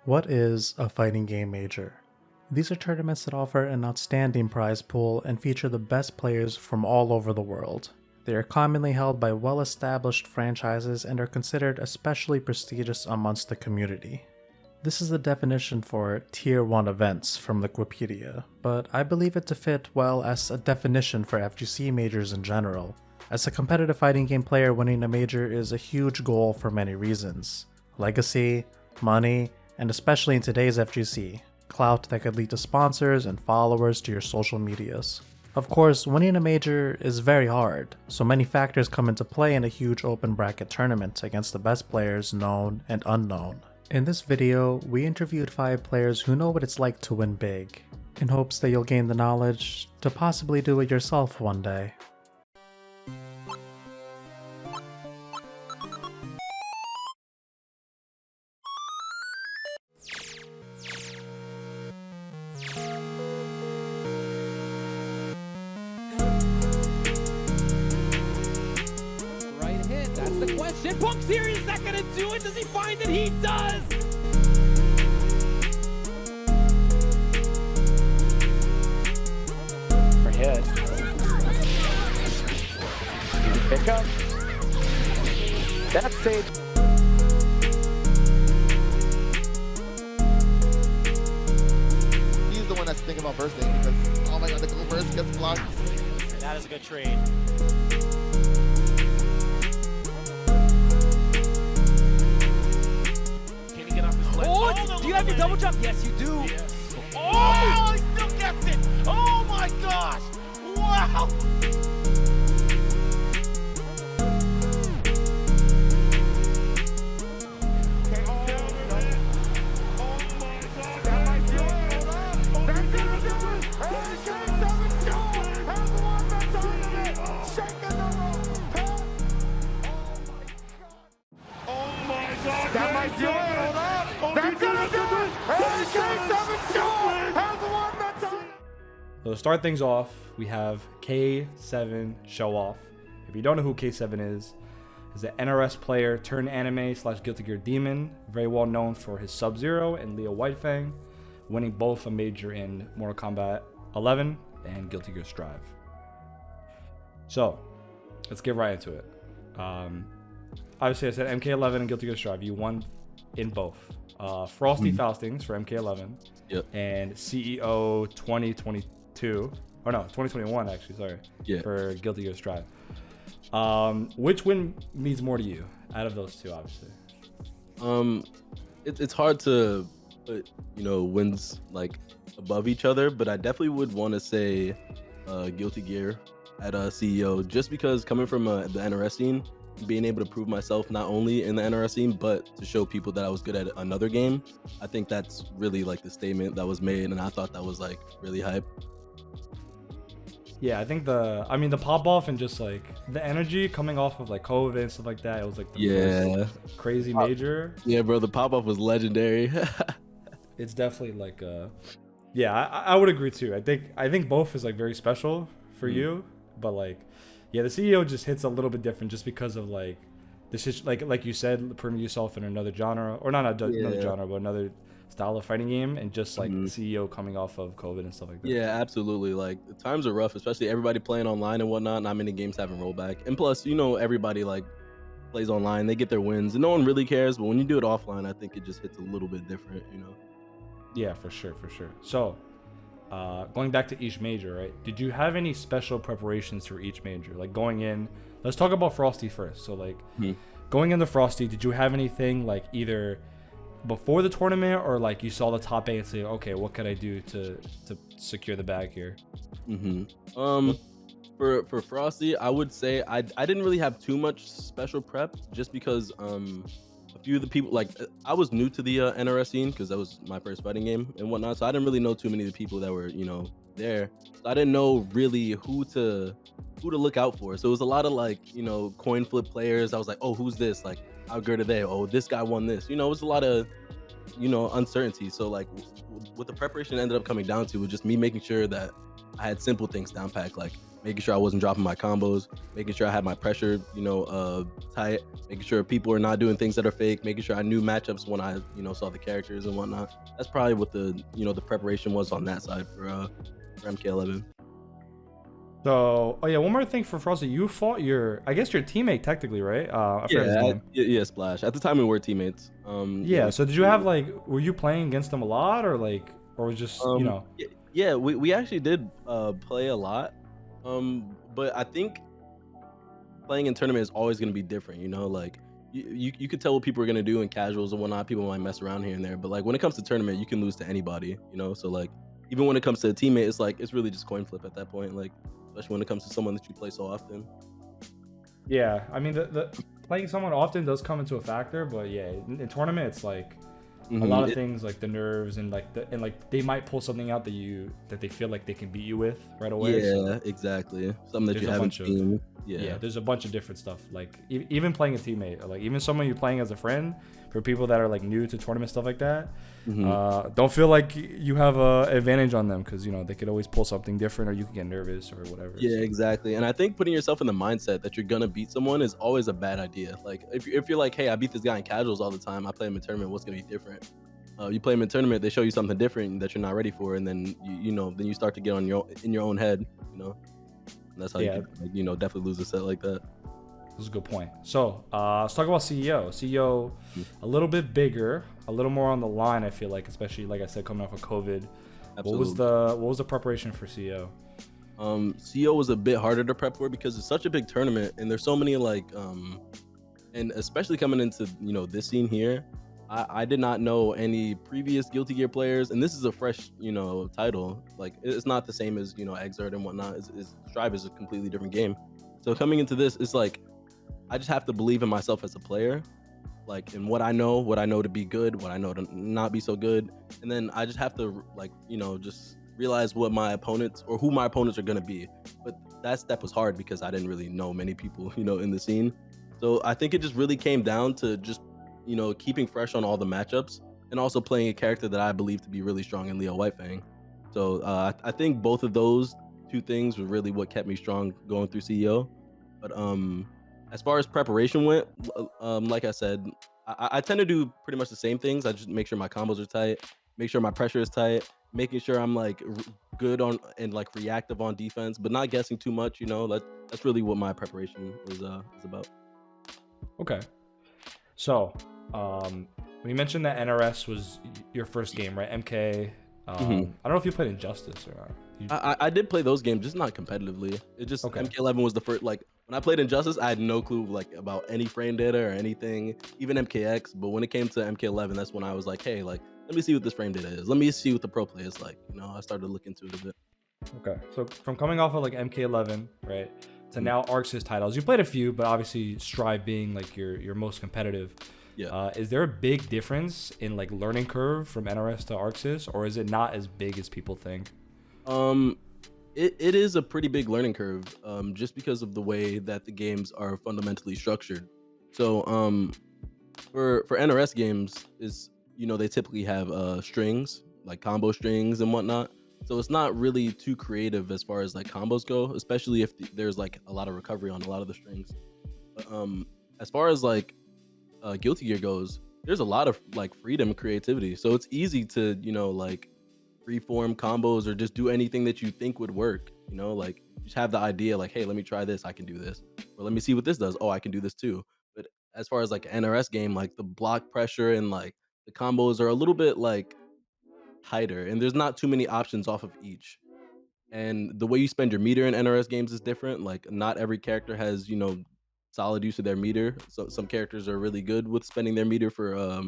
What is a fighting game major? These are tournaments that offer an outstanding prize pool and feature the best players from all over the world. They are commonly held by well-established franchises and are considered especially prestigious amongst the community. This is the definition for Tier 1 events from Wikipedia, but I believe it to fit well as a definition for FGC majors in general. As a competitive fighting game player, winning a major is a huge goal for many reasons. Legacy, money, and especially in today's FGC, clout that could lead to sponsors and followers to your social medias. Of course, winning a major is very hard, so many factors come into play in a huge open bracket tournament against the best players known and unknown. In this video, we interviewed 5 players who know what it's like to win big, in hopes that you'll gain the knowledge to possibly do it yourself one day. Right hit, that's the question. Punk's here, is that gonna do it? Does he find it? He does! For hit. Easy pickup. That's safe. He's the one that's thinking about bursting because, oh my god, the cool burst gets blocked. That is a good trade. Can he get off his ledge? Oh, do you have your double jump? Yes, you do. Yeah. Oh, he still gets it! Oh my gosh! Wow! So to start things off, we have K7 Show Off. If you don't know who K7 is an NRS player turned anime / Guilty Gear demon, very well known for his Sub-Zero and Leo Whitefang, winning both a major in Mortal Kombat 11 and Guilty Gear Strive. So let's get right into it. Obviously I said MK11 and Guilty Gear Strive, you won in both. Frosty Faustings for MK11, Yep. and CEO 2022, or no, 2021 actually, sorry, Yeah. for Guilty Gear Strive. Which win means more to you out of those two, obviously? It's hard to put, wins like above each other, but I definitely would want to say Guilty Gear at CEO, just because coming from the NRS scene, being able to prove myself not only in the NRS scene, but to show people that I was good at another game. I think that's really like the statement that was made, and I thought that was like really hype. Yeah, I think the pop off and just like the energy coming off of like COVID and stuff like that, it was like the first crazy major. Yeah, bro, the pop off was legendary. It's definitely like I would agree too. I think both is like very special for you, but like yeah, the CEO just hits a little bit different just because of like this is like you said, putting yourself in another genre, or not another genre, but another style of fighting game, and just like the CEO coming off of COVID and stuff like that. Yeah, absolutely. Like the times are rough, especially everybody playing online and whatnot. Not many games having rollback, and plus, everybody like plays online, they get their wins, and no one really cares. But when you do it offline, I think it just hits a little bit different, Yeah, for sure. So, going back to each major, right? Did you have any special preparations for each major? Like going in, let's talk about Frosty first. So like going into Frosty, did you have anything like either before the tournament or like you saw the top 8 and say, okay, what could I do to secure the bag here? For Frosty, I would say I didn't really have too much special prep, just because a few of the people, like I was new to the NRS scene because that was my first fighting game and whatnot, so I didn't really know too many of the people that were there. So I didn't know really who to look out for. So it was a lot of like coin flip players. I was like, oh, who's this? Like, how good are they? Oh, this guy won this. It was a lot of uncertainty. So like what the preparation ended up coming down to was just me making sure that I had simple things down packed, like making sure I wasn't dropping my combos, making sure I had my pressure, tight, making sure people are not doing things that are fake, making sure I knew matchups when I, saw the characters and whatnot. That's probably what the preparation was on that side for MK11. So, one more thing for Frosty. You fought your teammate technically, right? I forgot his name. Yeah, Splash. At the time, we were teammates. So did you have were you playing against him a lot, or was just Yeah, we actually did play a lot. But I think playing in tournament is always going to be different. You could tell what people are going to do in casuals and whatnot. People might mess around here and there, but like when it comes to tournament, you can lose to anybody. So like even when it comes to a teammate, it's really just coin flip at that point. Like especially when it comes to someone that you play so often. Yeah, I mean the playing someone often does come into a factor, but yeah, in tournament it's like a lot of things, like the nerves and they might pull something out that they feel like they can beat you with right away. Yeah, exactly. Something that you haven't seen. Yeah, there's a bunch of different stuff. Like even playing a teammate, like even someone you're playing as a friend, for people that are like new to tournament stuff like that, don't feel like you have a advantage on them, because they could always pull something different, or you can get nervous or whatever. Yeah, exactly. And I think putting yourself in the mindset that you're gonna beat someone is always a bad idea. Like if you're like, hey, I beat this guy in casuals all the time, I play him in tournament, what's gonna be different? You play him in tournament, they show you something different that you're not ready for, and then then you start to get in your own head. And that's how you can, definitely lose a set like that. This is a good point. So let's talk about CEO. CEO, a little bit bigger, a little more on the line, I feel like, especially like I said, coming off of COVID. Absolutely. What was the preparation for CEO? CEO was a bit harder to prep for because it's such a big tournament, and there's so many and especially coming into this scene here, I did not know any previous Guilty Gear players, and this is a fresh title. Like it's not the same as Exert and whatnot. Strive is a completely different game. So coming into this, it's like I just have to believe in myself as a player, like in what I know to be good, what I know to not be so good, and then I just have to just realize what my opponents or who my opponents are gonna be. But that step was hard because I didn't really know many people in the scene. So I think it just really came down to just keeping fresh on all the matchups, and also playing a character that I believe to be really strong in Leo Whitefang. So I think both of those two things were really what kept me strong going through CEO. But as far as preparation went, like I said, I tend to do pretty much the same things. I just make sure my combos are tight, make sure my pressure is tight, making sure I'm like good on and like reactive on defense, but not guessing too much. That's really what my preparation is about. Okay, so we mentioned that NRS was your first game, right? MK. I don't know if you played Injustice or not. I did play those games, just not competitively. It just MK11 was the first. Like when I played Injustice, I had no clue about any frame data or anything, even MKX. But when it came to MK11, that's when I was like, hey, let me see what this frame data is. Let me see what the pro play is like. I started to look into it a bit. Okay, so from coming off of MK11, right, to now ArcSys titles, you played a few, but obviously Strive being your most competitive. Yeah. Is there a big difference in learning curve from NRS to ArcSys, or is it not as big as people think? It is a pretty big learning curve, just because of the way that the games are fundamentally structured. So for NRS games is they typically have strings, like combo strings and whatnot. So it's not really too creative as far as combos go, especially if there's a lot of recovery on a lot of the strings. But as far as Guilty Gear goes, there's a lot of freedom and creativity, so it's easy to freeform combos or just do anything that you think would work. Just have the idea hey, let me try this, I can do this, or let me see what this does, oh, I can do this too. But as far as an NRS game, the block pressure and the combos are a little bit tighter, and there's not too many options off of each. And the way you spend your meter in NRS games is different. Not every character has solid use of their meter. So some characters are really good with spending their meter for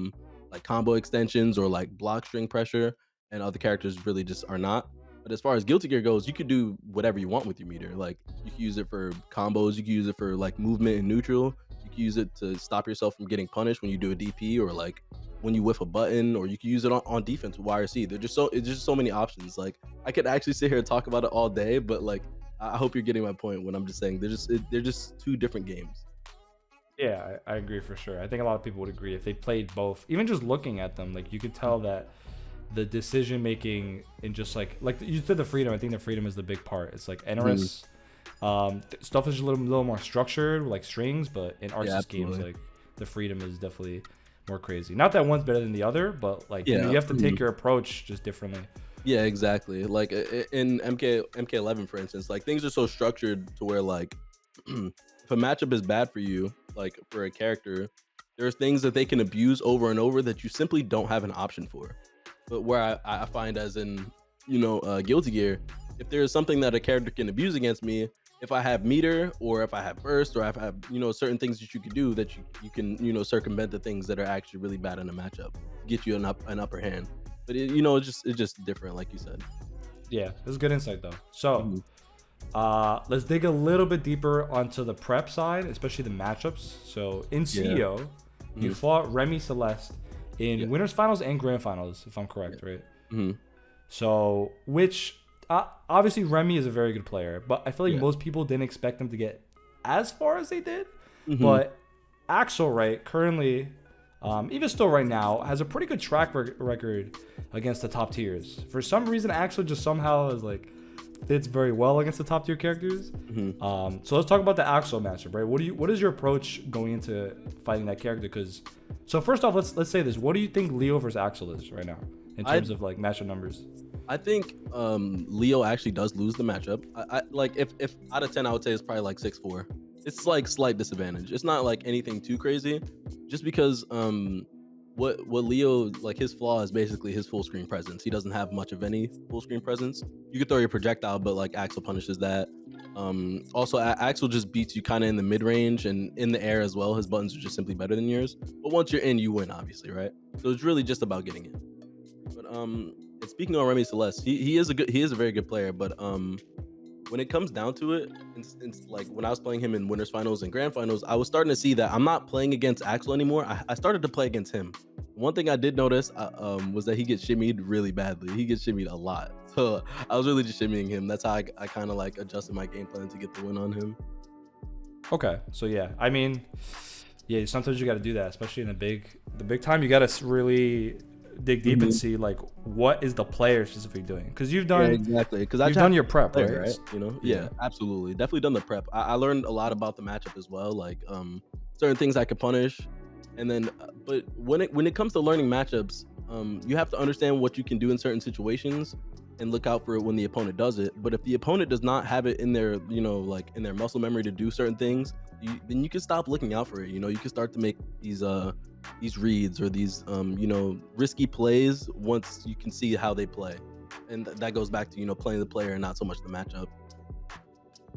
combo extensions or block string pressure, and other characters really just are not. But as far as Guilty Gear goes, you could do whatever you want with your meter. You can use it for combos, you can use it for movement and neutral, you can use it to stop yourself from getting punished when you do a DP, or when you whiff a button, or you can use it on defense with YRC. It's just so many options. I could actually sit here and talk about it all day, but I hope you're getting my point when I'm just saying they're just two different games. Yeah, I agree for sure. I think a lot of people would agree if they played both. Even just looking at them, like you could tell that the decision making and just like you said, the freedom. I think the freedom is the big part. It's like NRS stuff is a little more structured, like strings, but in Arceus games, like the freedom is definitely more crazy. Not that one's better than the other, but like you have to take your approach just differently. Yeah, exactly. Like in MK11, for instance, like things are so structured to where like if a matchup is bad for you, like for a character, there's things that they can abuse over and over that you simply don't have an option for. But where I find, as in, Guilty Gear, if there's something that a character can abuse against me, if I have meter or if I have burst or if I have, certain things that you can do that you can, circumvent the things that are actually really bad in a matchup, get you an upper hand. But it's just different, like you said. Yeah, that's good insight though. So let's dig a little bit deeper onto the prep side, especially the matchups. So in CEO, you fought Remy Celeste in winners finals and grand finals, if I'm correct, right? So which obviously Remy is a very good player, but I feel like most people didn't expect him to get as far as they did. But Axel, right, currently, even still right now, has a pretty good track record against the top tiers. For some reason, Axel just somehow is like fits very well against the top tier characters. So let's talk about the Axel matchup, right? What is your approach going into fighting that character? Because so first off, let's say this: what do you think Leo versus Axel is right now in terms of like matchup numbers? I think Leo actually does lose the matchup. I like if out of 10, I would say it's probably like 6-4. It's like slight disadvantage. It's not like anything too crazy, just because what Leo, like, his flaw is basically his full screen presence. He doesn't have much of any full screen presence. You could throw your projectile, but like Axel punishes that. Also, Axel just beats you kind of in the mid range and in the air as well. His buttons are just simply better than yours. But once you're in, you win, obviously, right? So it's really just about getting in. But and speaking on Remy Celeste, he is a very good player, but when it comes down to it, it's like when I was playing him in winners finals and grand finals, I was starting to see that I'm not playing against Axel anymore. I started to play against him. One thing I did notice was that he gets shimmied really badly. He gets shimmied a lot. So I was really just shimmying him. That's how I kind of like adjusted my game plan to get the win on him. Okay, so yeah, I mean, yeah, sometimes you got to do that, especially in the big time. You got to really dig deep and see like what is the player specifically doing, because you've done exactly because you've done your prep, right? Yeah, absolutely, definitely done the prep. I learned a lot about the matchup as well, like certain things I could punish, and then but when it comes to learning matchups, you have to understand what you can do in certain situations and look out for it when the opponent does it. But if the opponent does not have it in their like in their muscle memory to do certain things, then you can stop looking out for it. You can start to make these reads or these risky plays once you can see how they play, and that goes back to playing the player and not so much the matchup.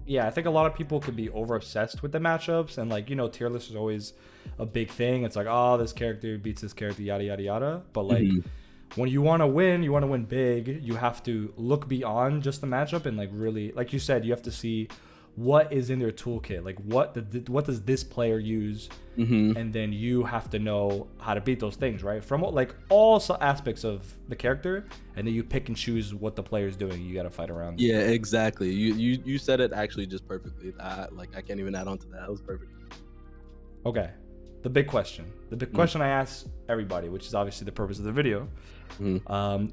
Yeah, I think a lot of people could be over obsessed with the matchups, and like tier list is always a big thing. It's like, oh, this character beats this character, yada yada yada. But like when you want to win big, you have to look beyond just the matchup and like really, like you said, you have to see what is in their toolkit, like what does this player use, and then you have to know how to beat those things, right? From like all aspects of the character, and then you pick and choose what the player is doing. You got to fight around. Yeah, exactly. You said it actually just perfectly. I can't even add on to that. That was perfect. Okay, the big question I ask everybody, which is obviously the purpose of the video.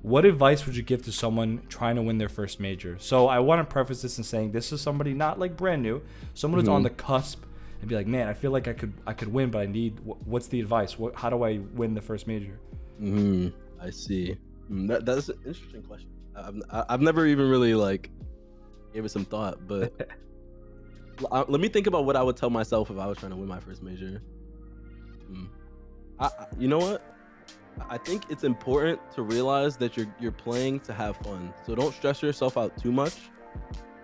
What advice would you give to someone trying to win their first major? So I want to preface this in saying this is somebody not like brand new, someone who's on the cusp and be like, man, I feel like I could win, but I need what's the advice? How do I win the first major? I see. That's an interesting question. I've never even really like gave it some thought, but let me think about what I would tell myself if I was trying to win my first major. You know what? I think it's important to realize that you're playing to have fun. So don't stress yourself out too much,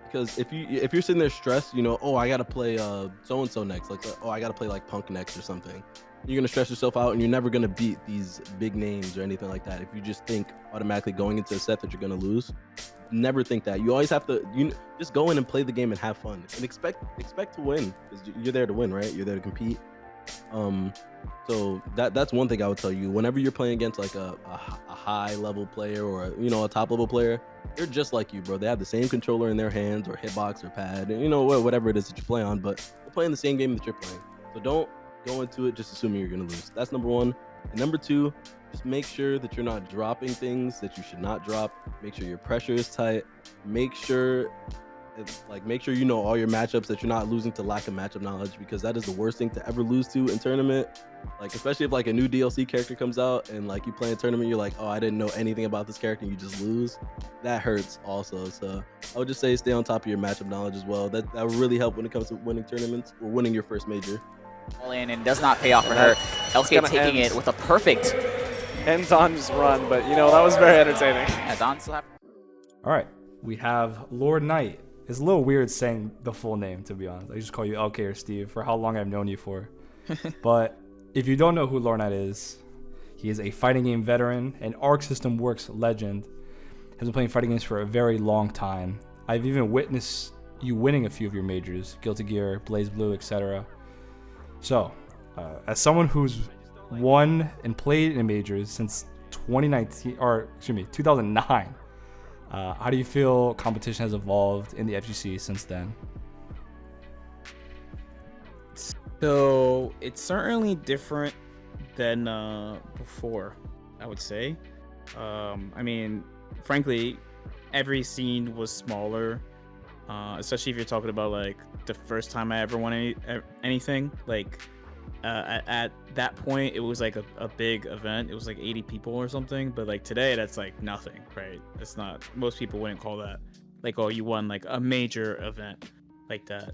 because if you're sitting there stressed, oh, I gotta play so and so next, like oh, I gotta play like Punk next or something. You're gonna stress yourself out, and you're never gonna beat these big names or anything like that. If you just think automatically going into a set that you're gonna lose, never think that. You always have to just go in and play the game and have fun and expect to win, because you're there to win, right? You're there to compete. So that's one thing I would tell you. Whenever you're playing against like a high level player or a top level player, they're just like you, bro. They have the same controller in their hands or hitbox or pad, whatever it is that you play on, but they're playing the same game that you're playing. So go into it just assuming you're gonna lose. That's number one. And number two, just make sure that you're not dropping things that you should not drop. Make sure your pressure is tight. Make sure you know all your matchups, that you're not losing to lack of matchup knowledge, because that is the worst thing to ever lose to in tournament. Like, especially if like a new DLC character comes out and like you play in tournament, you're like, oh, I didn't know anything about this character, and you just lose. That hurts also. So I would just say stay on top of your matchup knowledge as well. That will really help when it comes to winning tournaments or winning your first major. All in and does not pay off for her. LK taking it with a perfect. Ends Don's run, but you know, that was very entertaining. Yeah, Don still have. All right, we have LordKnight. It's a little weird saying the full name, to be honest. I just call you LK or Steve for how long I've known you for. But if you don't know who LordKnight is, he is a fighting game veteran, an Arc System Works legend. Has been playing fighting games for a very long time. I've even witnessed you winning a few of your majors, Guilty Gear, Blaze Blue, etc. So, as someone who's won and played in majors since 2009, how do you feel competition has evolved in the FGC since then? So it's certainly different than before, I would say. I mean, frankly, every scene was smaller, especially if you're talking about like the first time I ever won anything. Like at that point, it was like a big event. It was like 80 people or something. But like today, that's like nothing, right? It's not. Most people wouldn't call that like, oh, you won like a major event like that.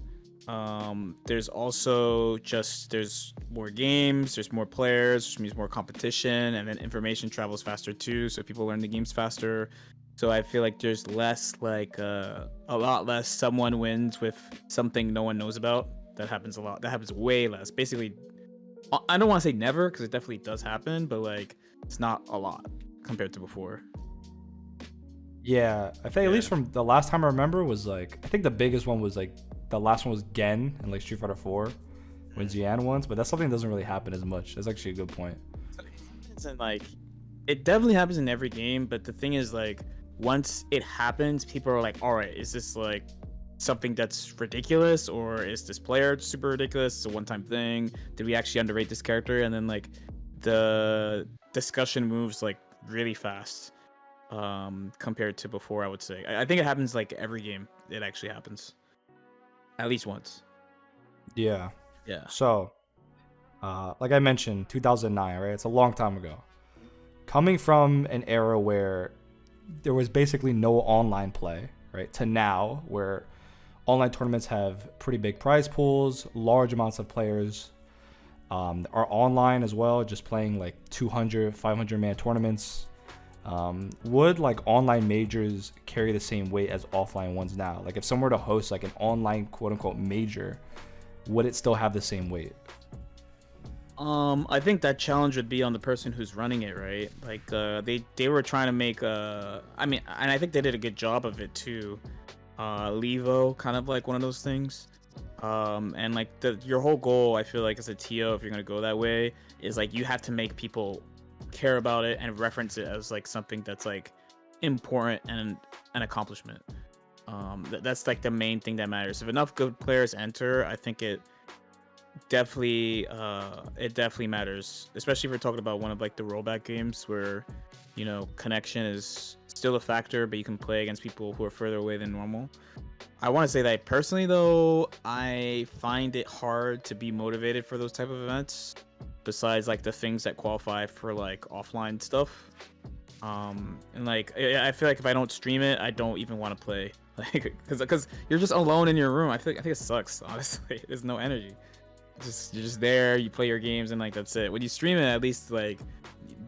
There's also there's more games, there's more players, which means more competition, and then information travels faster too, so people learn the games faster. So I feel like there's less like a lot less someone wins with something no one knows about. That happens a lot. That happens way less. Basically, I don't want to say never, because it definitely does happen, but like it's not a lot compared to before. Yeah, I think at least from the last time I remember was like, I think the biggest one was like, the last one was Gen in like Street Fighter 4 when Jian won, but that's something that doesn't really happen as much. That's actually a good point. And like, it definitely happens in every game, but the thing is like, once it happens, people are like, all right, is this like something that's ridiculous, or is this player super ridiculous? It's a one-time thing. Did we actually underrate this character? And then like the discussion moves like really fast compared to before, I would say. I think it happens like every game. It actually happens at least once. Yeah. Yeah. So, like I mentioned, 2009, right? It's a long time ago. Coming from an era where there was basically no online play, right, to now where online tournaments have pretty big prize pools, large amounts of players are online as well, just playing like 200, 500-man tournaments. Would like online majors carry the same weight as offline ones now? Like if someone were to host like an online quote-unquote major, would it still have the same weight? I think that challenge would be on the person who's running it, right? Like they were trying to make I mean, and I think they did a good job of it too. Levo, kind of like one of those things. And like your whole goal, I feel like as a TO, if you're gonna go that way, is like you have to make people care about it and reference it as like something that's like important and an accomplishment. That's like the main thing that matters. If enough good players enter, I think it definitely matters, especially if we're talking about one of like the rollback games where, you know, connection is still a factor, but you can play against people who are further away than normal. I want to say that personally though, I find it hard to be motivated for those type of events, besides like the things that qualify for like offline stuff. And like I feel like if I don't stream it, I don't even want to play, like because you're just alone in your room. I think it sucks, honestly. There's no energy. You're just there, you play your games, and like that's it. When you stream it, at least like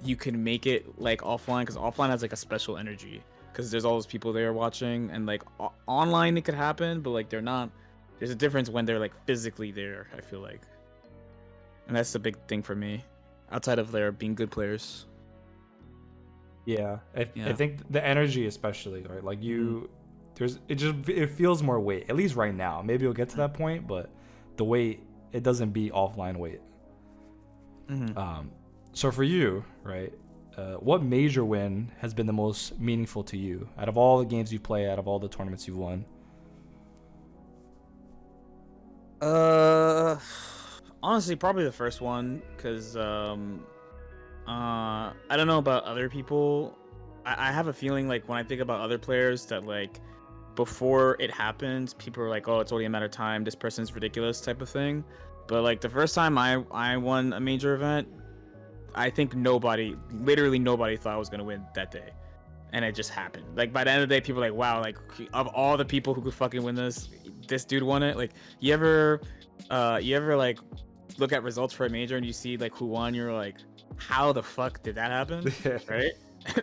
you can make it like offline, because offline has like a special energy, because there's all those people there watching, and like online it could happen, but like they're not. There's a difference when they're like physically there, I feel like. And that's the big thing for me, outside of there being good players. Yeah, I think the energy especially, right? Like it feels more weight, at least right now. Maybe you'll get to that point, but the weight, it doesn't beat offline weight. Mm-hmm. So for you, right, what major win has been the most meaningful to you out of all the games you play, out of all the tournaments you've won? Honestly, probably the first one, because I don't know about other people. I have a feeling like when I think about other players that like before it happens, people are like, oh, it's only a matter of time. This person's ridiculous type of thing. But like the first time I won a major event, I think literally nobody thought I was gonna win that day, and it just happened. Like by the end of the day, people were like, wow, like of all the people who could fucking win this dude won it. Like you ever like look at results for a major and you see like who won, you're like, how the fuck did that happen? Right?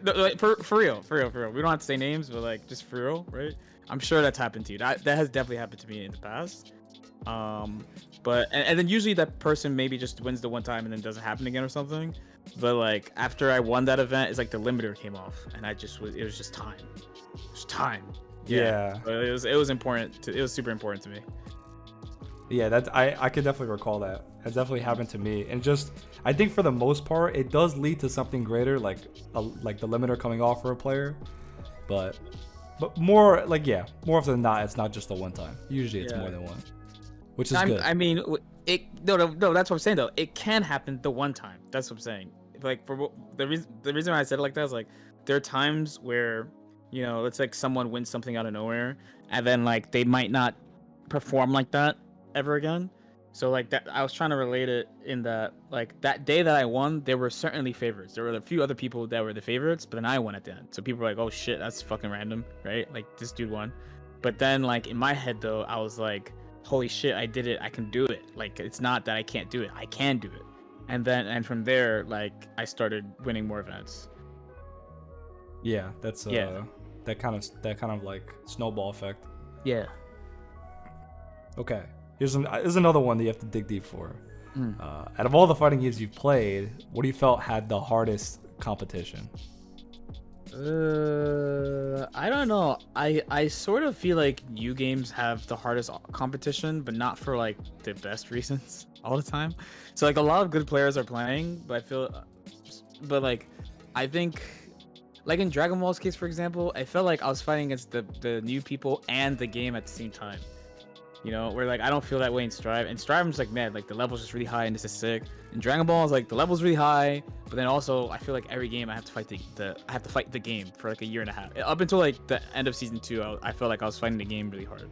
Like, for real. We don't have to say names, but like just for real, right? I'm sure that's happened to you. That has definitely happened to me in the past. But then usually that person maybe just wins the one time and then doesn't happen again or something. But like after I won that event, it's like the limiter came off, and it was just time. It was time. Yeah. But it was important. It was super important to me. Yeah, I could definitely recall that. It definitely happened to me, and just I think for the most part, it does lead to something greater, like the limiter coming off for a player. But more like more often than not, it's not just the one time. Usually, it's more than one, which is good. I mean, no. That's what I'm saying though. It can happen the one time. That's what I'm saying. Like for the reason why I said it like that is like there are times where it's like someone wins something out of nowhere, and then like they might not perform like that ever again. So like that, I was trying to relate it in that like that day that I won, there were certainly favorites. There were a few other people that were the favorites, but then I won at the end. So people were like, "Oh shit, that's fucking random," right? Like this dude won. But then like in my head though, I was like, "Holy shit, I did it! I can do it!" Like it's not that I can't do it; I can do it. And from there, like I started winning more events. Yeah, that's that kind of like snowball effect. Yeah. Okay. Here's another one that you have to dig deep for. Out of all the fighting games you've played, what do you felt had the hardest competition? I don't know. I sort of feel like new games have the hardest competition, but not for like the best reasons all the time. So like a lot of good players are playing, but I think like in Dragon Ball's case, for example, I felt like I was fighting against the new people and the game at the same time. Where like I don't feel that way in Strive. And Strive, I'm just like, man, like the level's just really high and this is sick. In Dragon Ball, is like the level's really high, but then also I feel like every game I have to fight the game for like a year and a half. Up until like the end of season 2, I felt like I was fighting the game really hard.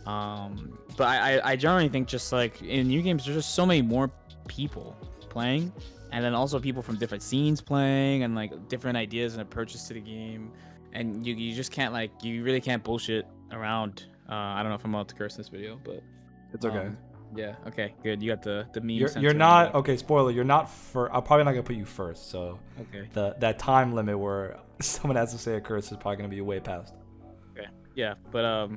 But I generally think just like in new games, there's just so many more people playing, and then also people from different scenes playing, and like different ideas and approaches to the game, and you just can't you really can't bullshit around. I don't know if I'm allowed to curse in this video, but it's okay. Yeah. Okay. Good. You got the meme. You're not okay. Spoiler. You're not for. I'm probably not gonna put you first. So okay. That time limit where someone has to say a curse is probably gonna be way past. Okay. Yeah. But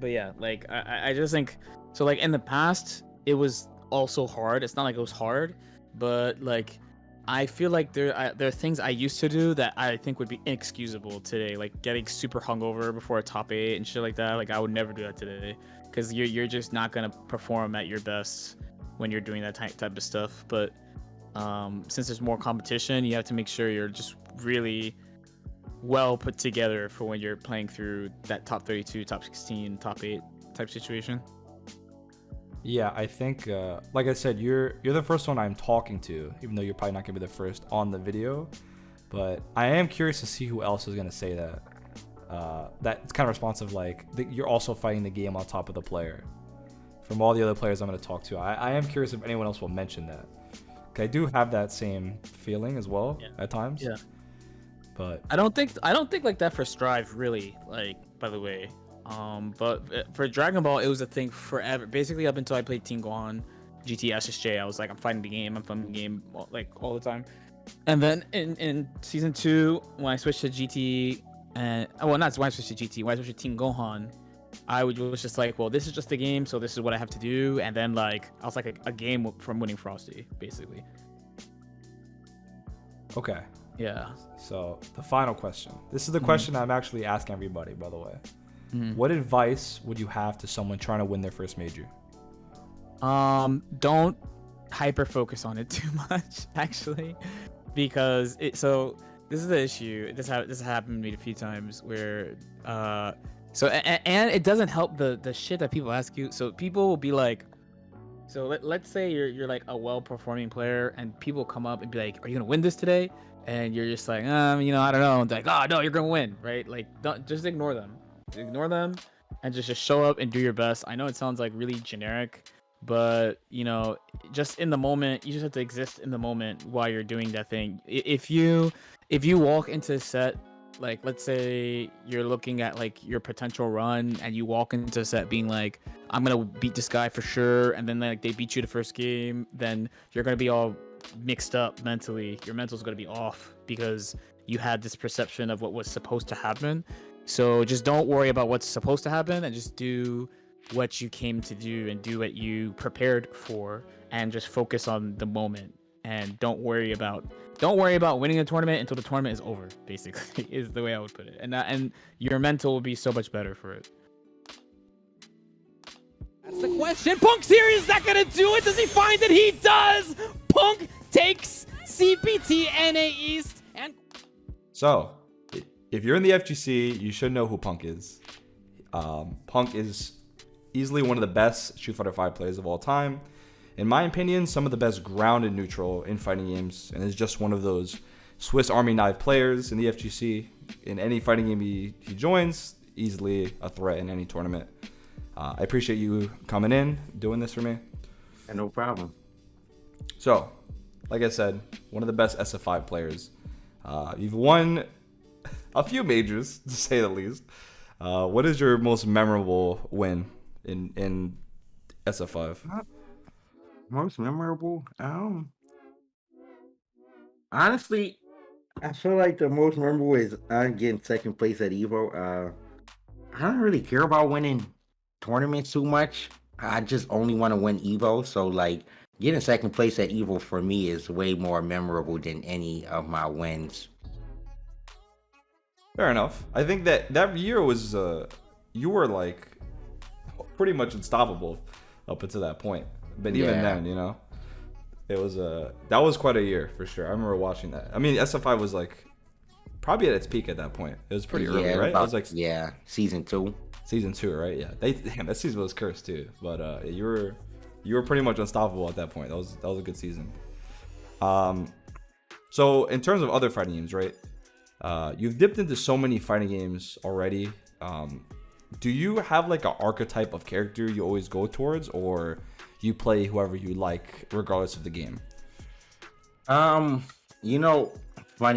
yeah. Like I just think so. Like in the past, it was also hard. It's not like it was hard, but like I feel like there are things I used to do that I think would be inexcusable today, like getting super hungover before a top 8 and shit like that. Like I would never do that today, because you're just not gonna perform at your best when you're doing that type of stuff. But since there's more competition, you have to make sure you're just really well put together for when you're playing through that top 32, top 16, top 8 type situation. Yeah, I think, like I said, you're the first one I'm talking to, even though you're probably not gonna be the first on the video. But I am curious to see who else is gonna say that. That's kind of responsive, like you're also fighting the game on top of the player. From all the other players I'm gonna talk to, I am curious if anyone else will mention that. 'Cause I do have that same feeling as well at times. Yeah. But I don't think like that for Strive really. Like, by the way. But for Dragon Ball, it was a thing forever. Basically, up until I played Team Gohan, GT, SSJ, I was like, I'm fighting the game. I'm fighting the game like all the time. And then in season 2, when I switched to GT, not when I switched to GT, when I switched to Team Gohan, I was just like, well, this is just the game, so this is what I have to do. And then like I was like a game from winning Frosty, basically. Okay. Yeah. So the final question. This is the question I'm actually asking everybody, by the way. What advice would you have to someone trying to win their first major? Don't hyper focus on it too much, actually, because this is the issue. This happened to me a few times where and it doesn't help the shit that people ask you. So people will be like, So let's say you're like a well-performing player, and people come up and be like, "Are you gonna win this today?" And you're just like, I don't know. And they're like, "Oh no, you're gonna win, right?" Like, don't just ignore them. Ignore them, and just show up and do your best. I know it sounds like really generic, but just in the moment, you just have to exist in the moment while you're doing that thing. If you walk into a set, like let's say you're looking at like your potential run, and you walk into a set being like, I'm gonna beat this guy for sure, and then like they beat you the first game, then you're gonna be all mixed up mentally. Your mental's gonna be off because you had this perception of what was supposed to happen. So just don't worry about what's supposed to happen, and just do what you came to do and do what you prepared for, and just focus on the moment, and don't worry about winning the tournament until the tournament is over, basically, is the way I would put it. And your mental will be so much better for it. That's the question. Punk's here. Is that going to do it? Does he find it? He does. Punk takes CPT NA East. And So, if you're in the FGC, you should know who Punk is. Punk is easily one of the best Street Fighter V players of all time. In my opinion, some of the best grounded neutral in fighting games, and is just one of those Swiss Army knife players in the FGC. In any fighting game he joins, easily a threat in any tournament. I appreciate you coming in, doing this for me. No problem. So, like I said, one of the best SF5 players. You've won a few majors, to say the least. What is your most memorable win in SF5? Most memorable? Honestly, I feel like the most memorable is getting second place at Evo. I don't really care about winning tournaments too much. I just only want to win Evo. So like getting second place at Evo for me is way more memorable than any of my wins. Fair enough. I think that year was you were like pretty much unstoppable up until that point. But even then, it was that was quite a year for sure. I remember watching that. I mean, SF5 was like probably at its peak at that point. It was pretty early, right? It was like season 2. Season 2, right? Yeah. That season was cursed too. But you were pretty much unstoppable at that point. That was a good season. So in terms of other fighting games, right? You've dipped into so many fighting games already. Do you have like an archetype of character you always go towards, or you play whoever you like regardless of the game? Funny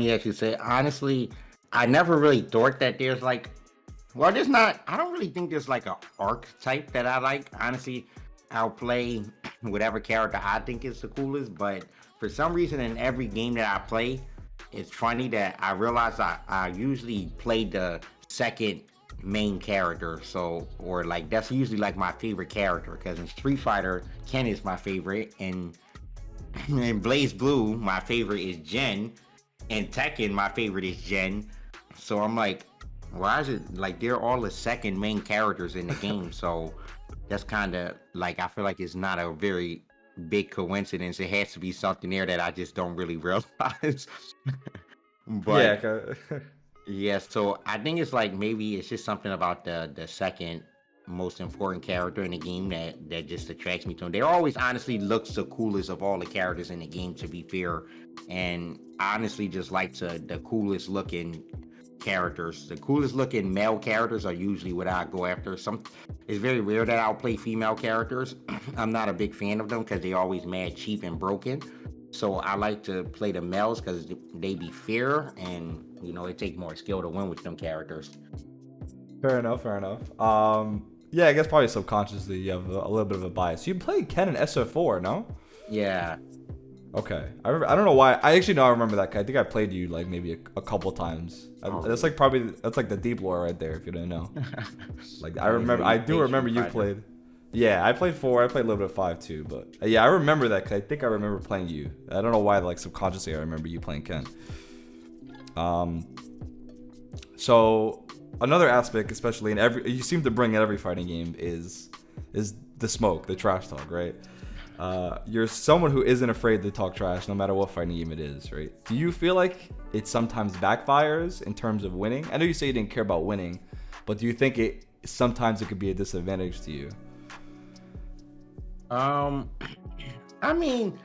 that you say. Honestly, I never really thought that there's like, I don't really think there's like an archetype that I like. Honestly, I'll play whatever character I think is the coolest, but for some reason in every game that I play, it's funny that I realize I usually play the second main character, or like that's usually like my favorite character, because in Street Fighter, Ken is my favorite, and in Blaze Blue, my favorite is Jen, and Tekken, my favorite is Jen. So I'm like, why is it like they're all the second main characters in the game? So that's kind of like, I feel like it's not a very big coincidence. It has to be something there that I just don't really realize. But yeah, so I think it's like maybe it's just something about the second most important character in the game that just attracts me to them. They always honestly looks the coolest of all the characters in the game, to be fair. And I honestly just like the coolest looking characters. The coolest looking male characters are usually what I go after. It's very rare that I'll play female characters. I'm not a big fan of them because they're always mad cheap and broken. So I like to play the males because they be fair, and it takes more skill to win with them characters. Fair enough. Yeah, I guess probably subconsciously you have a little bit of a bias. You played Ken in SF4, no? Yeah. Okay. I don't know why. I actually know I remember that. I think I played you like maybe a couple times. That's like the deep lore right there if you didn't know. Like I do remember you played. Yeah, I played 4. I played a little bit of 5 too, but yeah, I remember that because I think I remember playing you. I don't know why, like subconsciously I remember you playing Ken. So another aspect, especially you seem to bring in every fighting game is the smoke, the trash talk, right? You're someone who isn't afraid to talk trash no matter what fighting game it is, right? Do you feel like it sometimes backfires in terms of winning? I know you say you didn't care about winning, but do you think sometimes it could be a disadvantage to you? Um, I mean,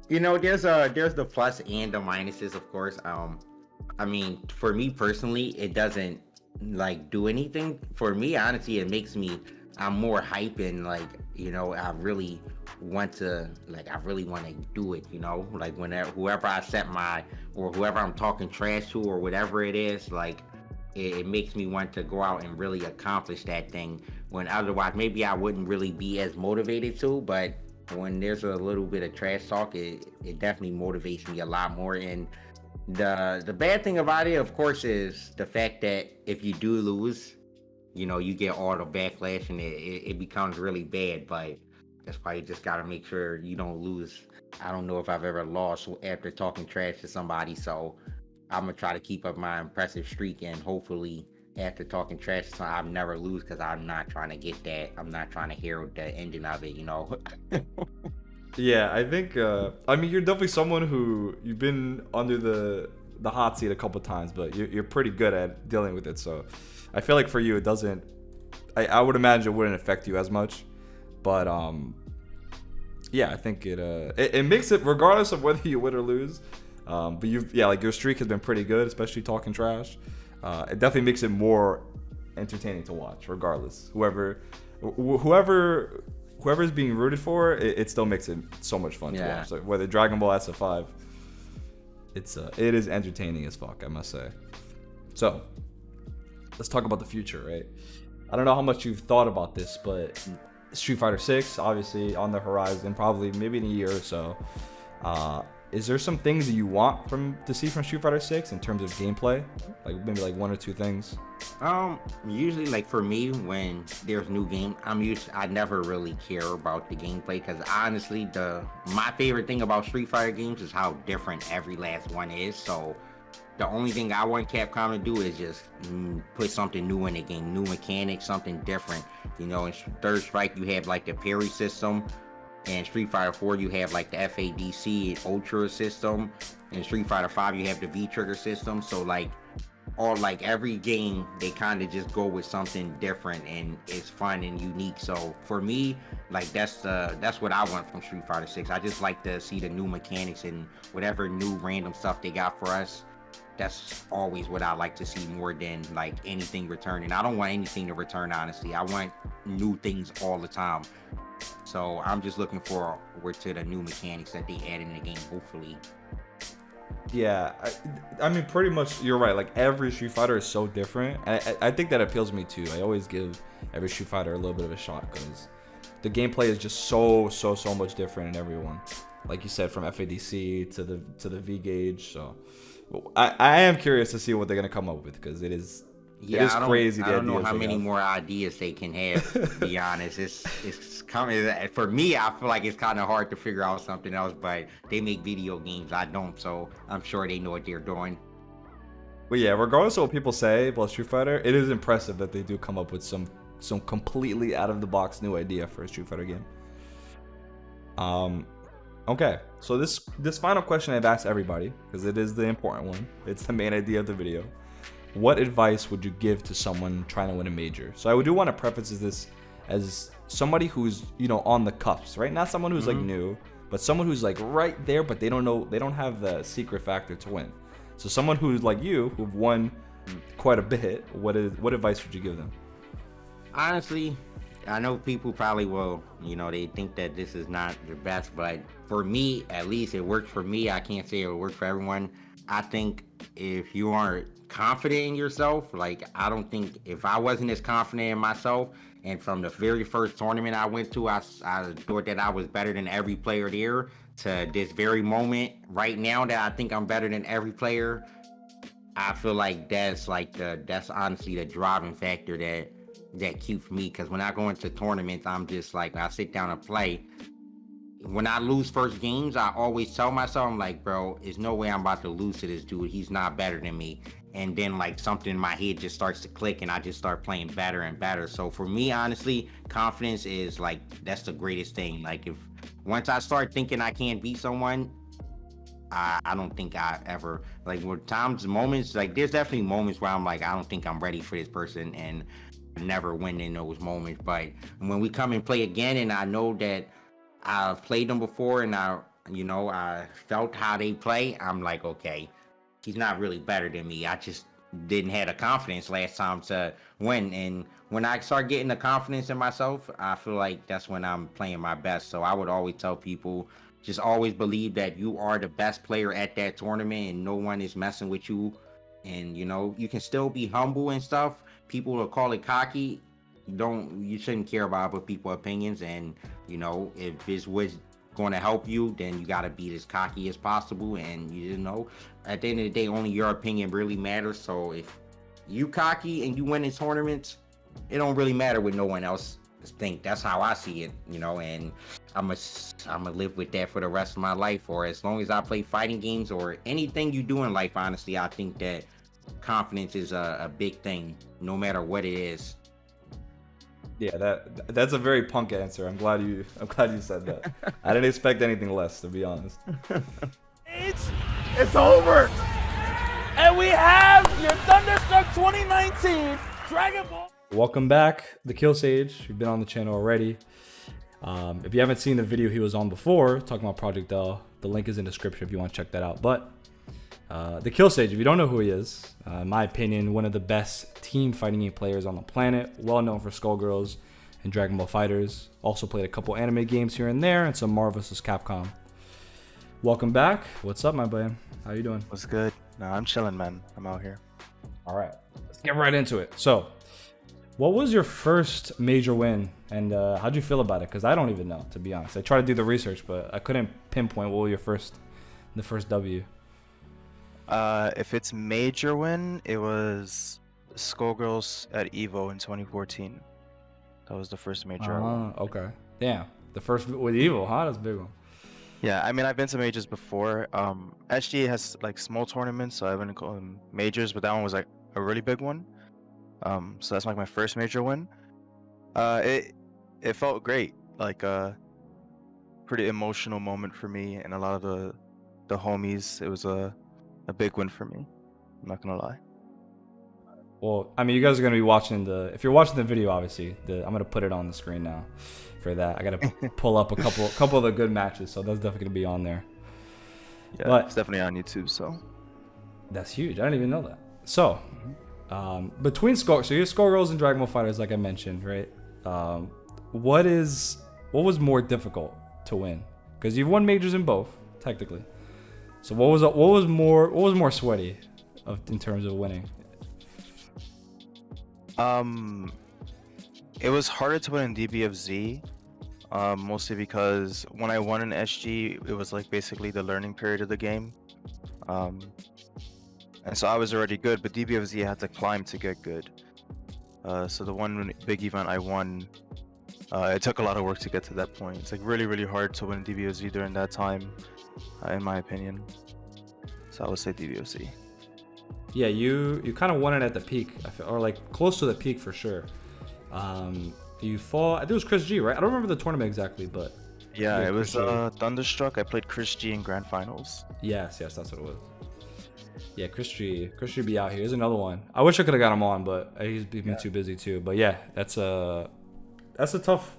you know, there's the plus and the minuses, of course. I mean, for me personally, it doesn't like do anything. For me, honestly, it makes me I'm more hype and like, you know, I really want to do it, you know, like whenever whoever I set my or whoever I'm talking trash to or whatever it is, like it makes me want to go out and really accomplish that thing when otherwise maybe I wouldn't really be as motivated to. But when there's a little bit of trash talk, it definitely motivates me a lot more. And the bad thing about it, of course, is the fact that if you do lose, you know, you get all the backlash and it becomes really bad. But that's why you just got to make sure you don't lose. I don't know if I've ever lost after talking trash to somebody, so I'm gonna try to keep up my impressive streak, and hopefully after talking trash to somebody, I'll never lose, because I'm not trying to get that. I'm not trying to hear the ending of it, you know. Yeah, I think I mean, you're definitely someone who you've been under the hot seat a couple times, but you're pretty good at dealing with it. So I feel like for you, it doesn't. I would imagine it wouldn't affect you as much, but yeah, I think it makes it regardless of whether you win or lose. But like your streak has been pretty good, especially talking trash. It definitely makes it more entertaining to watch, regardless. Whoever's being rooted for, it still makes it so much fun to watch. So whether Dragon Ball SF5, it is entertaining as fuck, I must say. So let's talk about the future, right? I don't know how much you've thought about this, but Street Fighter 6 obviously on the horizon, probably maybe in a year or so. Is there some things that you want to see from Street Fighter 6 in terms of gameplay? Like maybe like one or two things? Usually like for me, when there's new game, I never really care about the gameplay, because honestly, my favorite thing about Street Fighter games is how different every last one is. So the only thing I want Capcom to do is just put something new in the game, new mechanics, something different. You know, in Third Strike you have like the parry system. In Street Fighter 4, you have like the FADC Ultra system. In Street Fighter 5, you have the V-Trigger system. So like every game, they kind of just go with something different, and it's fun and unique. So for me, like that's what I want from Street Fighter 6. I just like to see the new mechanics and whatever new random stuff they got for us. That's always what I like to see more than like anything returning. I don't want anything to return, honestly. I want new things all the time. So I'm just looking forward to the new mechanics that they add in the game, hopefully. Yeah, I mean, pretty much you're right. Like every Street Fighter is so different. I think that appeals to me too. I always give every Street Fighter a little bit of a shot, because the gameplay is just so much different in every one. Like you said, from FADC to the V gauge. So I am curious to see what they're gonna come up with, because it is crazy. I don't know how many more ideas they can have. To be honest, it's coming. For me, I feel like it's kind of hard to figure out something else. But they make video games, I don't, so I'm sure they know what they're doing. But yeah, regardless of what people say about Street Fighter, it is impressive that they do come up with some completely out of the box new idea for a Street Fighter game. Okay, so this final question I've asked everybody, because it is the important one. It's the main idea of the video. What advice would you give to someone trying to win a major? So I do want to preface this as somebody who's, you know, on the cusp, right? Not someone who's like new, but someone who's like right there, but they don't have the secret factor to win. So someone who's like you, who've won quite a bit, what advice would you give them? Honestly, I know people probably will, you know, they think that this is not the best, but for me, at least it worked for me. I can't say it worked for everyone. I think if you aren't confident in yourself, like I don't think if I wasn't as confident in myself, and from the very first tournament I went to, I thought that I was better than every player there, to this very moment right now that I think I'm better than every player, I feel like that's honestly the driving factor that keeps me, because when I go into tournaments, I'm just like, when I sit down and play, when I lose first games, I always tell myself, I'm like, bro, there's no way I'm about to lose to this dude. He's not better than me. And then like something in my head just starts to click, and I just start playing better and better. So for me, honestly, confidence is like, that's the greatest thing. Like once I start thinking I can't beat someone, I don't think I ever, like moments, like there's definitely moments where I'm like, I don't think I'm ready for this person, and never win in those moments. But when we come and play again, and I know that I've played them before, and I felt how they play. I'm like, okay, he's not really better than me. I just didn't have the confidence last time to win. And when I start getting the confidence in myself, I feel like that's when I'm playing my best. So I would always tell people, just always believe that you are the best player at that tournament and no one is messing with you. And you can still be humble and stuff. People will call it cocky. You shouldn't care about other people's opinions. And if this was going to help you, then you got to be as cocky as possible. And at the end of the day, only your opinion really matters. So if you cocky and you win in tournaments, it don't really matter what no one else think. That's how I see it, and I'm gonna live with that for the rest of my life, or as long as I play fighting games or anything you do in life. Honestly, I think that confidence is a big thing, no matter what it is. Yeah, that's a very punk answer. I'm glad you said that. I didn't expect anything less, to be honest. It's over. And we have your Thunderstruck 2019 Dragon Ball. Welcome back, Dekillsage. You've been on the channel already. If you haven't seen the video he was on before, talking about Project L, the link is in the description if you want to check that out. But Dekillsage, if you don't know who he is, in my opinion, one of the best team fighting game players on the planet, well known for Skullgirls and Dragon Ball Fighters. Also played a couple anime games here and there and some Marvel vs. Capcom. Welcome back. What's up, my boy? How you doing? What's good? No, I'm chilling, man. I'm out here. All right, let's get right into it. So, what was your first major win, and how'd you feel about it? Because I don't even know, to be honest. I tried to do the research, but I couldn't pinpoint what was your the first W. If it's major win, it was Skullgirls at EVO in 2014. That was the first major I won. Okay. Damn. The first with EVO, huh? That's a big one. Yeah, I mean, I've been to majors before. SGA has like small tournaments, so I wouldn't call them majors, but that one was like a really big one. So that's like my first major win. It felt great, like a pretty emotional moment for me and a lot of the homies. It was a big win for me. I'm not gonna lie. Well, I mean, you guys are gonna be watching if you're watching the video, obviously, I'm gonna put it on the screen now. For that, I gotta pull up a couple of the good matches, so that's definitely gonna be on there. Yeah, but it's definitely on YouTube, so that's huge. I didn't even know that. So, between Skullgirls and Dragon Ball Fighters, like I mentioned, right? What was more difficult to win? Because you've won majors in both, technically. So what was more sweaty in terms of winning? It was harder to win in DBFZ, mostly because when I won in SG, it was like basically the learning period of the game. And so I was already good, but DBFZ I had to climb to get good. So the one big event I won, it took a lot of work to get to that point. It's like really, really hard to win DBFZ during that time, in my opinion. So I would say DBFZ. Yeah, you kind of won it at the peak, or like close to the peak for sure. You fought, I think it was Chris G, right? I don't remember the tournament exactly, but yeah, it was Thunderstruck. I played Chris G in grand finals. Yes, that's what it was. Yeah, Chris G be out here. Here's another one. I wish I could have got him on, but he's been too busy too. But yeah, that's a tough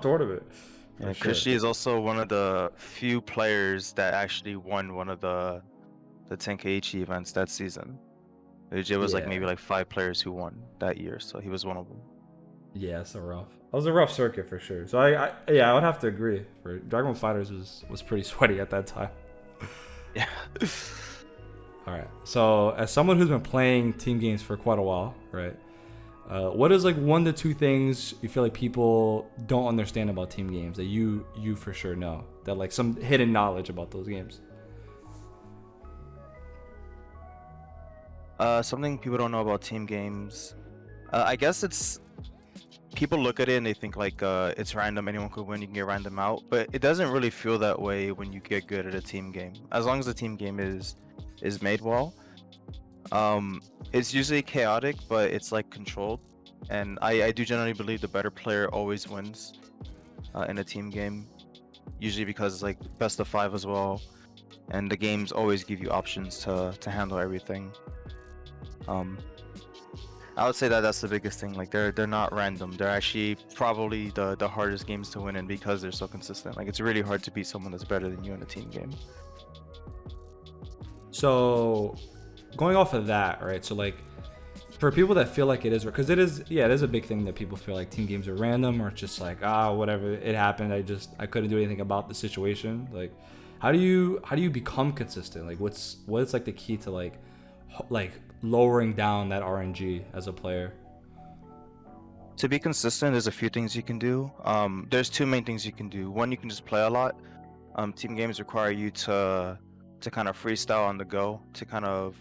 tournament. Yeah, Chris G is also one of the few players that actually won one of the 10K events that season. It was like maybe like 5 players who won that year, so he was one of them. Yeah, that was a rough circuit for sure. So I would have to agree. For Dragon Ball Fighters was pretty sweaty at that time. Yeah. All right. So as someone who's been playing team games for quite a while, right? What is like 1 to 2 things you feel like people don't understand about team games that you for sure know, that like some hidden knowledge about those games? Something people don't know about team games, I guess it's people look at it and they think like it's random, anyone could win, you can get random out, but it doesn't really feel that way when you get good at a team game. As long as the team game is made well, it's usually chaotic, but it's like controlled, and I do generally believe the better player always wins in a team game, usually because it's like best of 5 as well, and the games always give you options to handle everything. I would say that that's the biggest thing. Like they're not random. They're actually probably the hardest games to win in because they're so consistent. Like it's really hard to beat someone that's better than you in a team game. So going off of that, right? So like for people that feel like it is, because it is a big thing that people feel like team games are random or just like whatever, it happened. I couldn't do anything about the situation. Like how do you become consistent? Like what's like the key to like lowering down that RNG as a player? To be consistent, there's a few things you can do. There's two main things you can do. One, you can just play a lot. Team games require you to kind of freestyle on the go, to kind of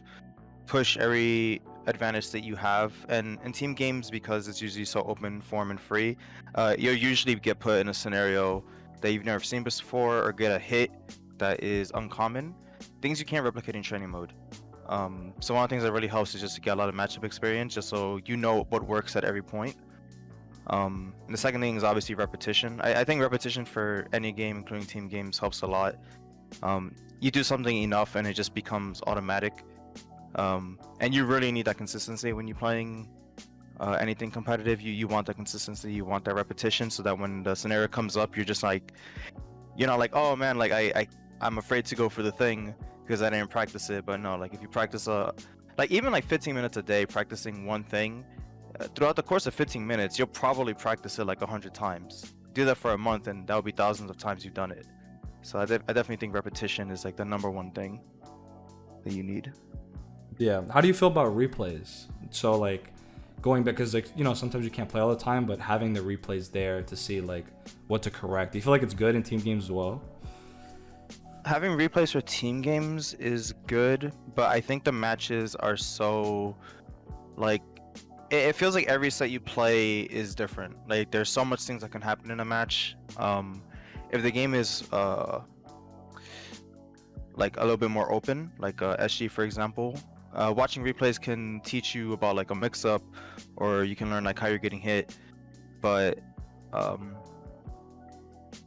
push every advantage that you have. And in team games, because it's usually so open form and free, you'll usually get put in a scenario that you've never seen before or get a hit that is uncommon, things you can't replicate in training mode. So one of the things that really helps is just to get a lot of matchup experience, just so you know what works at every point. And the second thing is obviously repetition. I think repetition for any game, including team games, helps a lot. You do something enough and it just becomes automatic. And you really need that consistency when you're playing anything competitive. You want that consistency, you want that repetition, so that when the scenario comes up, you're just like, you're not like, oh man, like I'm afraid to go for the thing because I didn't practice it. But no, like if you practice like even like 15 minutes a day practicing one thing, throughout the course of 15 minutes, you'll probably practice it like 100 times. Do that for a month and that would be thousands of times you've done it. So I definitely think repetition is like the #1 thing that you need. Yeah. How do you feel about replays? So like going back, because like, you know, sometimes you can't play all the time, but having the replays there to see like what to correct. Do you feel like it's good in team games as well? Having replays for team games is good, but I think the matches are so like it feels like every set you play is different. Like there's so much things that can happen in a match. If the game is like a little bit more open, like SG for example, watching replays can teach you about like a mix-up, or you can learn like how you're getting hit. But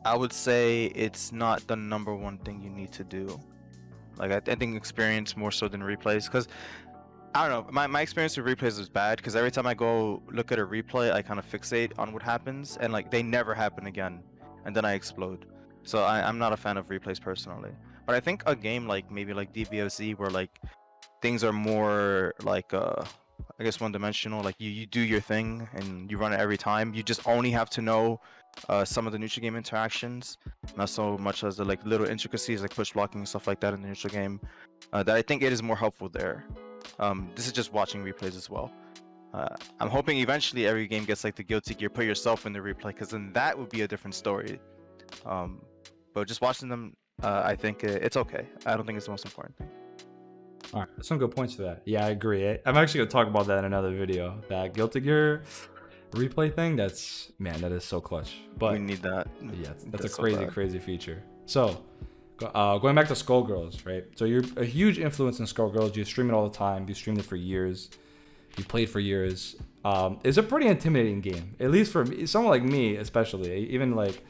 I would say it's not the #1 thing you need to do. Like I think experience more so than replays, because I don't know, my experience with replays is bad, because every time I go look at a replay, I kind of fixate on what happens, and like they never happen again, and then I explode. So I'm not a fan of replays personally. But I think a game like maybe like DBFZ, where like things are more like I guess one-dimensional, like you do your thing and you run it every time. You just only have to know some of the neutral game interactions, not so much as the like little intricacies like push blocking and stuff like that in the neutral game. That I think it is more helpful there. This is just watching replays as well. I'm hoping eventually every game gets like the Guilty Gear, put yourself in the replay, because then that would be a different story. But just watching them, I think it's okay. I don't think it's the most important thing. All right, some good points for that. Yeah, I agree. I'm actually gonna talk about that in another video. That Guilty Gear replay thing, that is so clutch. But we need that. Yeah, that's a crazy feature. So going back to Skullgirls, right? So you're a huge influence in Skullgirls. You stream it all the time. You streamed it for years. You played for years. It's a pretty intimidating game, at least for me, someone like me, especially. Even like,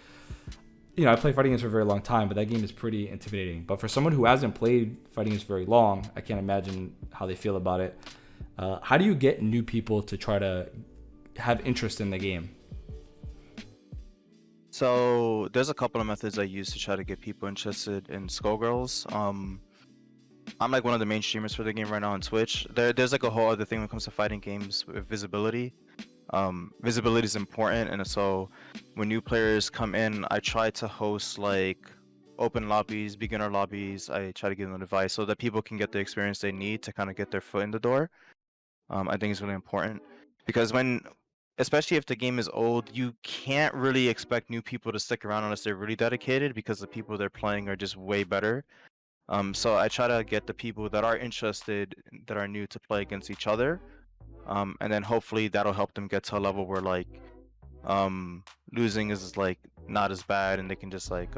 you know, I play fighting games for a very long time, but that game is pretty intimidating. But for someone who hasn't played fighting games very long, I can't imagine how they feel about it. How do you get new people to try to have interest in the game? So there's a couple of methods I use to try to get people interested in Skullgirls. I'm like one of the main streamers for the game right now on Twitch. There's like a whole other thing when it comes to fighting games with visibility. Visibility is important, and so when new players come in, I try to host like open lobbies, beginner lobbies. I try to give them advice so that people can get the experience they need to kind of get their foot in the door. I think it's really important, because especially if the game is old, you can't really expect new people to stick around unless they're really dedicated, because the people they're playing are just way better. So I try to get the people that are interested, that are new, to play against each other. And then hopefully that'll help them get to a level where like losing is like not as bad, and they can just like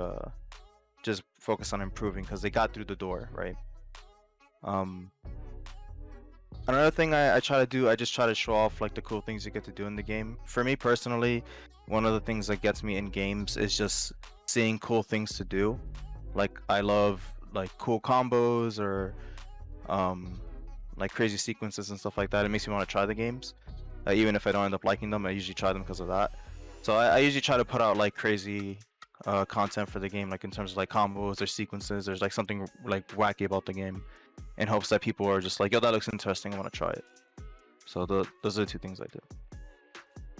just focus on improving because they got through the door, right? Another thing I try to do, I just try to show off like the cool things you get to do in the game. For me personally, one of the things that gets me in games is just seeing cool things to do. Like I love like cool combos or like crazy sequences and stuff like that. It makes me want to try the games. Even if I don't end up liking them, I usually try them because of that. So I usually try to put out like crazy content for the game, like in terms of like combos or sequences. There's like something like wacky about the game, in hopes that people are just like, yo, that looks interesting, I want to try it. So those are the two things I do.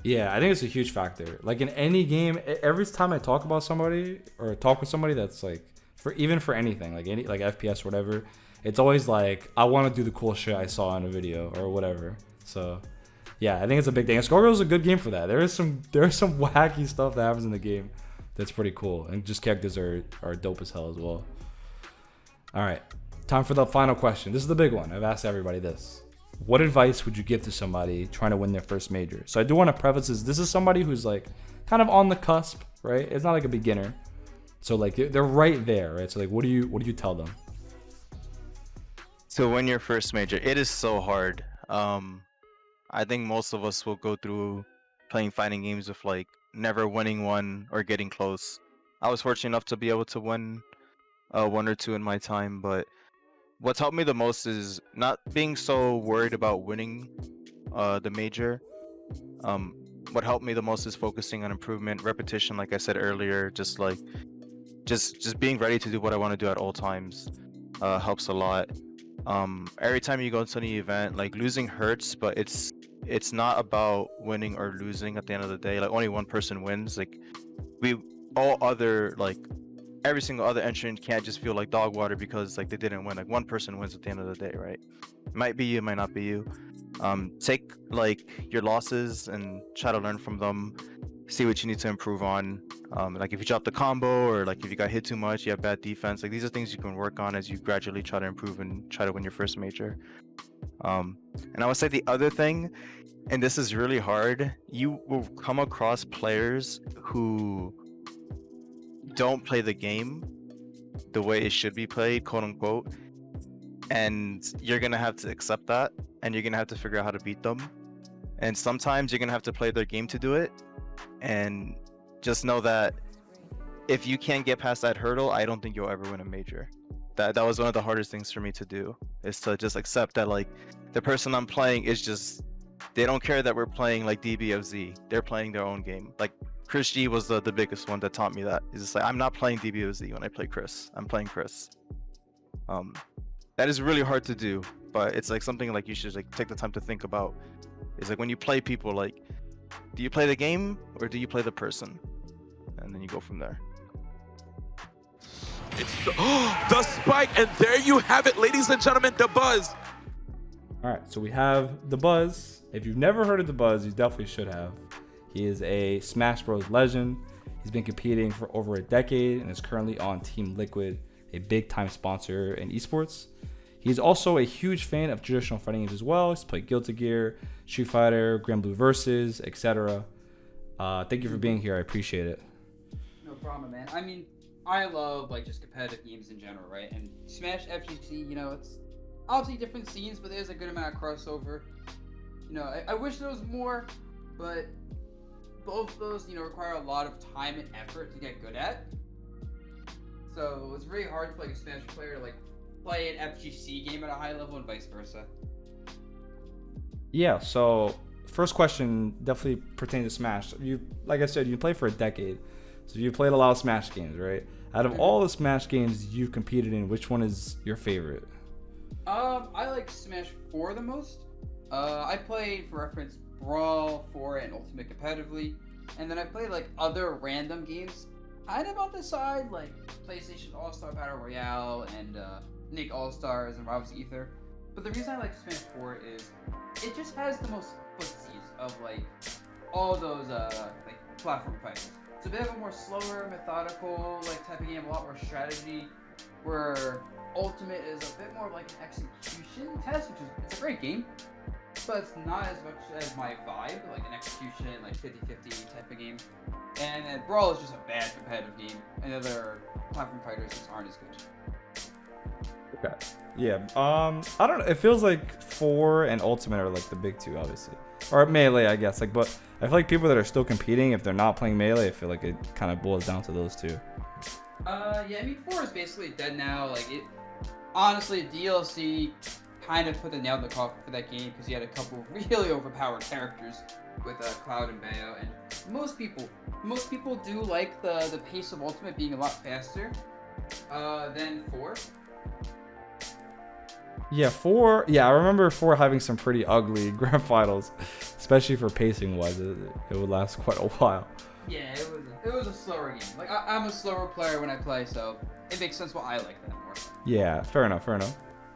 Yeah, I think it's a huge factor. Like in any game, every time I talk about somebody or talk with somebody that's like, even for anything, like any like FPS or whatever, it's always like, I want to do the cool shit I saw in a video or whatever. So yeah, I think it's a big thing. And Scorpio is a good game for that. There is some wacky stuff that happens in the game that's pretty cool, and just characters are dope as hell as well. All right, time for the final question. This is the big one. I've asked everybody this. What advice would you give to somebody trying to win their first major? So I do want to preface this is somebody who's like kind of on the cusp, right? It's not like a beginner. So like they're right there, right? So like what do you tell them? To win your first major, it is so hard. I think most of us will go through playing fighting games with like never winning one or getting close. I was fortunate enough to be able to win one or two in my time, but what's helped me the most is not being so worried about winning the major. What helped me the most is focusing on improvement, repetition, like I said earlier, just being ready to do what I want to do at all times helps a lot. Every time you go to any event, like losing hurts, but it's not about winning or losing at the end of the day. Like only one person wins. Like every single other entrant can't just feel like dog water because like they didn't win. Like one person wins at the end of the day, right? It might be you, it might not be you. Take like your losses and try to learn from them. See what you need to improve on. Like if you drop the combo, or like if you got hit too much, you have bad defense. Like these are things you can work on as you gradually try to improve and try to win your first major. And I would say the other thing, and this is really hard, you will come across players who don't play the game the way it should be played, quote unquote, and you're gonna have to accept that, and you're gonna have to figure out how to beat them. And sometimes you're gonna have to play their game to do it, and just know that if you can't get past that hurdle, I don't think you'll ever win a major. That was one of the hardest things for me to do, is to just accept that like the person I'm playing is just, they don't care that we're playing like DBFZ. They're playing their own game. Like Chris G was the biggest one that taught me that. It's just like, I'm not playing DBFZ when I play Chris. I'm playing Chris. That is really hard to do, but it's like something like you should like take the time to think about. It's like when you play people, like, do you play the game or do you play the person? And then you go from there. It's the spike, and there you have it, ladies and gentlemen, Dabuz. All right, so we have Dabuz. If you've never heard of Dabuz, you definitely should have. He is a Smash Bros. Legend. He's been competing for over a decade and is currently on Team Liquid, a big-time sponsor in esports. He's also a huge fan of traditional fighting games as well. He's played Guilty Gear, Street Fighter, Grand Blue Versus, etc. Thank you for being here. I appreciate it. No problem, man. I mean, I love like just competitive games in general, right? And Smash FGC, you know, it's obviously different scenes, but there's a good amount of crossover. You know, I wish there was more, but both of those, you know, require a lot of time and effort to get good at. So it's really hard for like a Smash player to like play an FGC game at a high level and vice versa. Yeah, so first question definitely pertains to Smash. You, like I said, you play for a decade, so you've played a lot of Smash games, right? Out of all the Smash games you've competed in, which one is your favorite? I like Smash 4 the most. I played, for reference, Brawl 4 and Ultimate competitively, and then I played like other random games kind of on the side, like PlayStation All-Star Battle Royale and Nick All-Stars and Rob's Ether. But the reason I like Smash 4 is it just has the most footsies of like all those like platform fighters. It's a bit of a more slower, methodical like type of game, a lot more strategy, where Ultimate is a bit more of like an execution test, which is, it's a great game, but it's not as much as my vibe, like an execution, like 50-50 type of game. And then Brawl is just a bad competitive game, and other platform fighters just aren't as good. Okay. Yeah. I don't know. It feels like 4 and Ultimate are like the big two, obviously, or Melee, I guess. Like, but I feel like people that are still competing, if they're not playing Melee, I feel like it kind of boils down to those two. Yeah. I mean, 4 is basically dead now. Like it, honestly, DLC kind of put the nail in the coffin for that game because he had a couple really overpowered characters with Cloud and Bayo, and most people do like the pace of Ultimate being a lot faster than 4. Yeah, 4. Yeah, I remember 4 having some pretty ugly grand finals, especially for pacing wise. It would last quite a while. Yeah, it was a slower game. Like I'm a slower player when I play, so it makes sense why I like that more. Yeah, fair enough.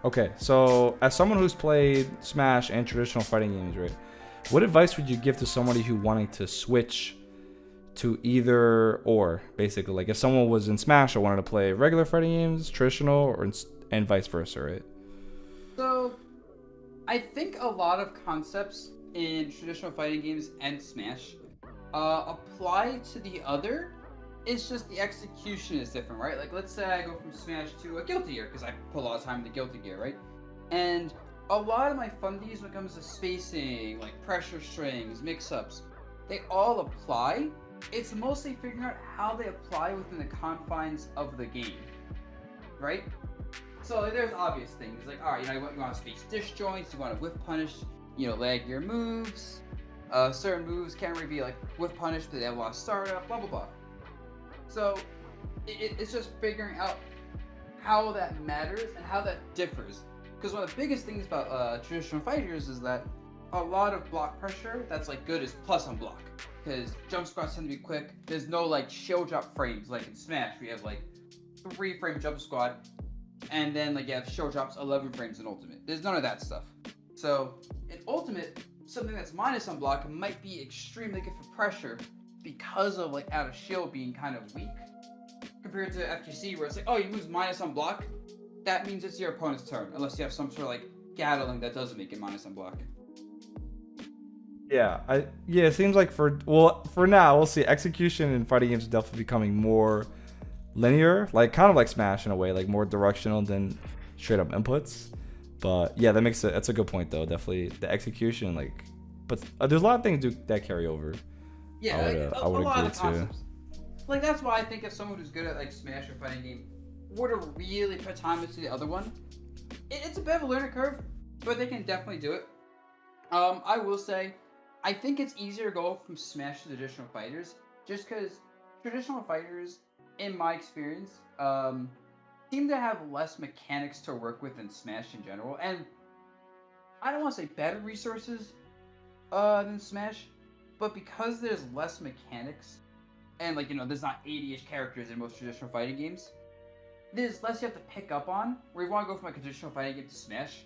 Okay, so as someone who's played Smash and traditional fighting games, right? What advice would you give to somebody who wanting to switch to either or, basically? Like if someone was in Smash or wanted to play regular fighting games, traditional, and vice versa, right? So, I think a lot of concepts in traditional fighting games and Smash apply to the other. It's just the execution is different, right? Like let's say I go from Smash to a Guilty Gear because I put a lot of time into Guilty Gear, right? And a lot of my fundies when it comes to spacing, like pressure strings, mix-ups, they all apply. It's mostly figuring out how they apply within the confines of the game, right? So like, there's obvious things like, all right, you want to space disjoints, you want to whiff punish, lag your moves. Certain moves can't really be like whiff punish, but they have a lot of startup, blah blah blah. So it's just figuring out how that matters and how that differs. Because one of the biggest things about traditional fighters is that a lot of block pressure that's like good is plus on block. Because jump squats tend to be quick. There's no like shield drop frames like in Smash. We have like 3-frame jump squat, and then like you have shield drops 11 frames in Ultimate. There's none of that stuff. So in Ultimate, something that's minus on block might be extremely good for pressure because of like out of shield being kind of weak compared to FGC where it's like, oh, you moves minus on block. That means it's your opponent's turn, unless you have some sort of like Gatling that doesn't make it minus on block. Yeah, it seems like for now we'll see. Execution in fighting games is definitely becoming more linear, like kind of like Smash in a way, like more directional than straight up inputs. But yeah, that's a good point though. Definitely the execution, like, but there's a lot of things that carry over. Yeah, I would lot agree of concepts. Like that's why I think if someone who's good at like Smash or fighting game were to really put time into the other one, it's a bit of a learning curve, but they can definitely do it. I will say, I think it's easier to go from Smash to traditional fighters, just because traditional fighters, in my experience, seem to have less mechanics to work with than Smash in general, and I don't want to say better resources than Smash, but because there's less mechanics, and like there's not 80-ish characters in most traditional fighting games, there's less you have to pick up on. Where you want to go from a traditional fighting game to Smash,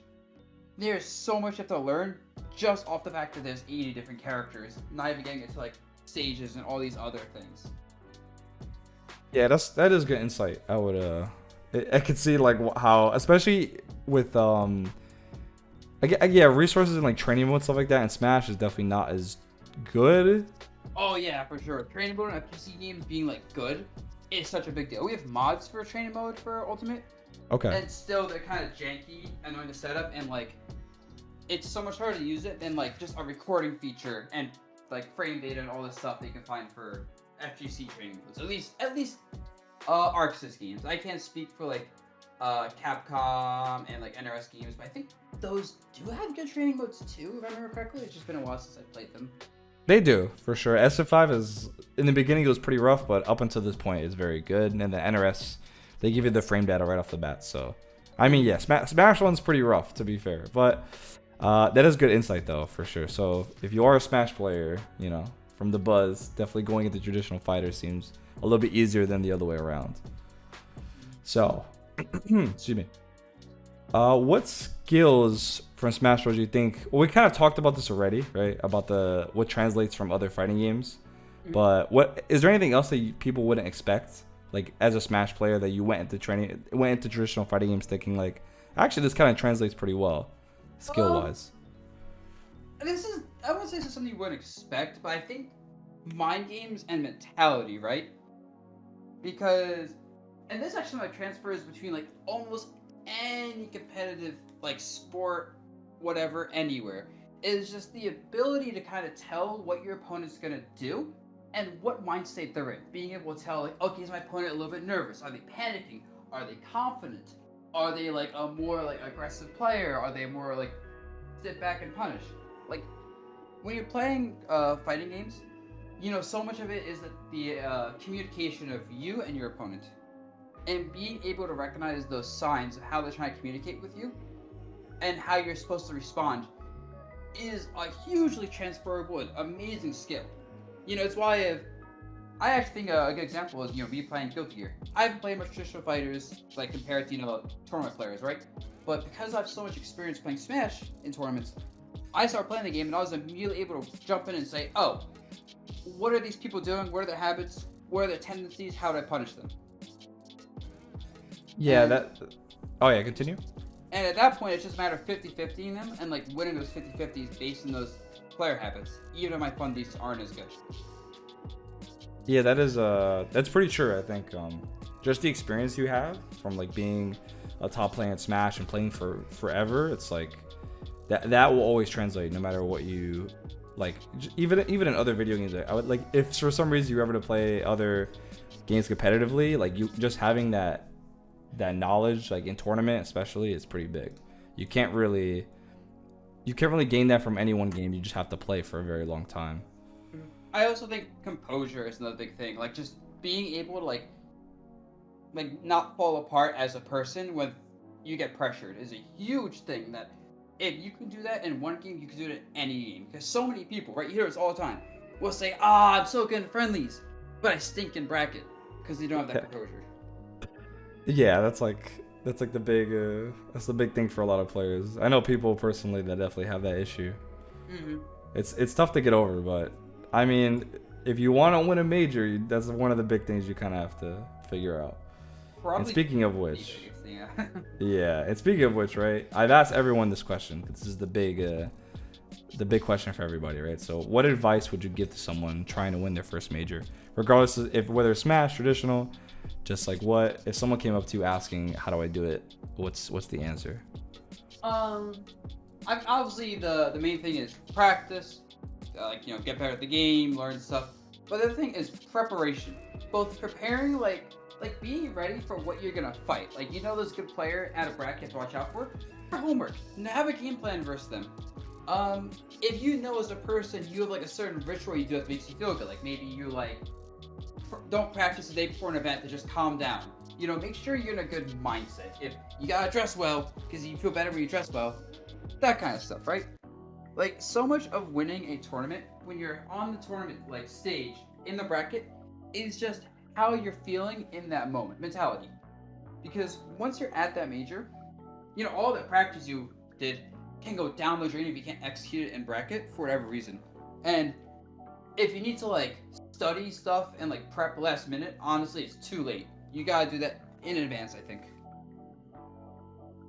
there's so much you have to learn just off the fact that there's 80 different characters, not even getting into like stages and all these other things. Yeah, that is good insight. I could see like how, especially with resources and like training mode stuff like that in Smash is definitely not as good. Oh yeah, for sure. Training mode in FGC games being like good is such a big deal. We have mods for training mode for Ultimate. Okay. And still they're kind of janky, annoying to set up, and like it's so much harder to use it than like just a recording feature and like frame data and all this stuff that you can find for FGC training modes. At least ArcSys games. I can't speak for like Capcom and like NRS games, but I think those do have good training modes too, if I remember correctly. It's just been a while since I played them. They do, for sure. SF5 is, in the beginning it was pretty rough, but up until this point is very good. And the NRS, they give you the frame data right off the bat. So, I mean, yeah, Smash one's pretty rough, to be fair. But that is good insight, though, for sure. So, if you are a Smash player, from the buzz, definitely going into traditional fighter seems a little bit easier than the other way around. So, excuse me. What skills from Smash Bros. You think? Well, we kind of talked about this already, right? About what translates from other fighting games. Mm-hmm. But what is there anything else that people wouldn't expect, like as a Smash player, that you went into traditional fighting games thinking like, actually, this kind of translates pretty well, skill wise. I wouldn't say this is something you wouldn't expect, but I think mind games and mentality, right? Because, and this actually like transfers between like almost any competitive like sport, whatever, anywhere. Is just the ability to kind of tell what your opponent's gonna do and what mind state they're in. Being able to tell like, okay, is my opponent a little bit nervous? Are they panicking? Are they confident? Are they like a more like aggressive player? Are they more like sit back and punish? Like when you're playing fighting games, you know, so much of it is that the communication of you and your opponent, and being able to recognize those signs of how they're trying to communicate with you and how you're supposed to respond is a hugely transferable and amazing skill. You know, it's why I actually think a good example is, you know, me playing Guilty Gear. I haven't played much traditional fighters, like, compared to, you know, tournament players, right? But because I have so much experience playing Smash in tournaments, I started playing the game and I was immediately able to jump in and say, oh, what are these people doing? What are their habits? What are their tendencies? How do I punish them? Yeah, oh yeah, continue. And at that point, it's just a matter of 50-50ing them and, like, winning those 50-50s based on those player habits, even if my fundies aren't as good. Yeah, that's pretty true. I think just the experience you have from like being a top player in Smash and playing for forever, it's like that will always translate no matter what you like. Even in other video games, I would like, if for some reason you ever to play other games competitively, like you just having that knowledge, like in tournament especially, is pretty big. You can't really gain that from any one game. You just have to play for a very long time. I also think composure is another big thing. Like, just being able to like not fall apart as a person when you get pressured is a huge thing. That if you can do that in one game, you can do it in any game. Because so many people, right, you hear this all the time, will say, I'm so good in friendlies, but I stink in bracket, because they don't have that composure. Yeah, that's the big thing for a lot of players. I know people personally that definitely have that issue. Mm-hmm. It's tough to get over, but I mean, if you want to win a major, that's one of the big things you kind of have to figure out. Probably. And speaking of which, yeah. yeah, and speaking of which, right? I've asked everyone this question. This is the big question for everybody, right? So, what advice would you give to someone trying to win their first major, regardless of whether it's Smash, traditional, just like what if someone came up to you asking, "How do I do it?" What's the answer? Obviously the main thing is practice. Like, you know, get better at the game, learn stuff. But the other thing is preparation. Both preparing, like being ready for what you're gonna fight. Like, you know, there's a good player at a bracket to watch out for. For homework. Have a game plan versus them. If you know as a person you have like a certain ritual you do that makes you feel good. Like maybe you like don't practice the day before an event to just calm down. You know, make sure you're in a good mindset. If you gotta dress well because you feel better when you dress well, that kind of stuff, right? Like, so much of winning a tournament, when you're on the tournament, like, stage, in the bracket, is just how you're feeling in that moment, mentality. Because once you're at that major, you know, all that practice you did can go down the drain if you can't execute it in bracket for whatever reason. And if you need to, like, study stuff and, like, prep last minute, honestly, it's too late. You gotta do that in advance, I think.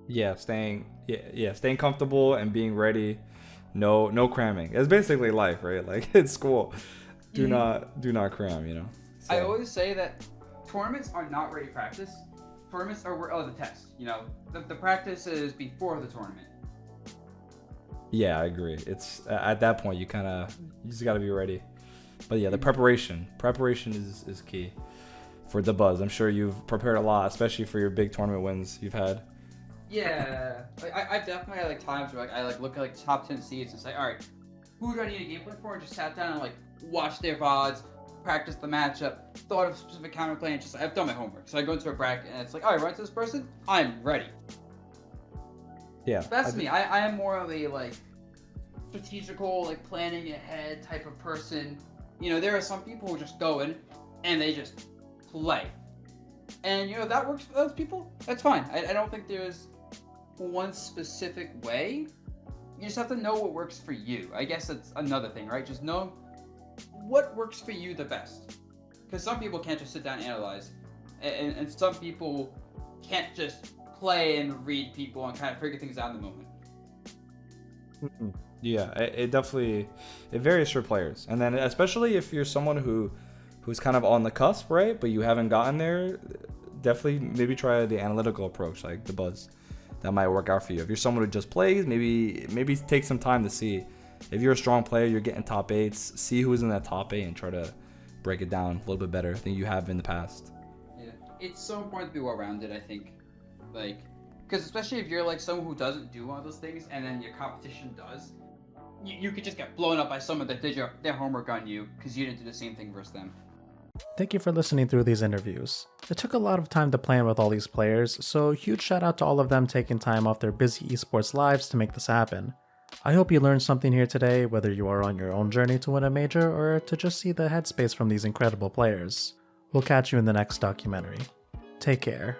Yeah, staying comfortable and being ready. No cramming. It's basically life, right? Like, it's school. Do not cram, you know. So. I always say that tournaments are not ready practice. Tournaments are the test. You know, the practice is before the tournament. Yeah, I agree. It's at that point you just got to be ready. But yeah, the preparation is key for Dabuz. I'm sure you've prepared a lot, especially for your big tournament wins you've had. Yeah, like, I've definitely had like times where like I like look at like top 10 seeds and say, all right, who do I need a game plan for? And just sat down and like watched their VODs, practiced the matchup, thought of a specific counterplay, and just I've done my homework. So I go into a bracket and it's like, all right, run to this person, I'm ready. Yeah, that's me. I am more of a like strategical, like planning ahead type of person. You know, there are some people who just go in and they just play. And, you know, that works for those people. That's fine. I don't think there's one specific way. You just have to know what works for you. I guess that's another thing, right? Just know what works for you the best. Because some people can't just sit down and analyze. And some people can't just play and read people and kind of figure things out in the moment. Yeah, it definitely varies for players. And then especially if you're someone who's kind of on the cusp, right? But you haven't gotten there, definitely maybe try the analytical approach, like Dabuz. That might work out for you. If you're someone who just plays, maybe take some time to see. If you're a strong player, you're getting top 8s, see who's in that top 8 and try to break it down a little bit better than you have in the past. Yeah, it's so important to be well-rounded, I think. Like, Because especially if you're like someone who doesn't do one of those things, and then your competition does, you could just get blown up by someone that did their homework on you because you didn't do the same thing versus them. Thank you for listening through these interviews. It took a lot of time to plan with all these players, so huge shout out to all of them taking time off their busy esports lives to make this happen. I hope you learned something here today, whether you are on your own journey to win a major or to just see the headspace from these incredible players. We'll catch you in the next documentary. Take care.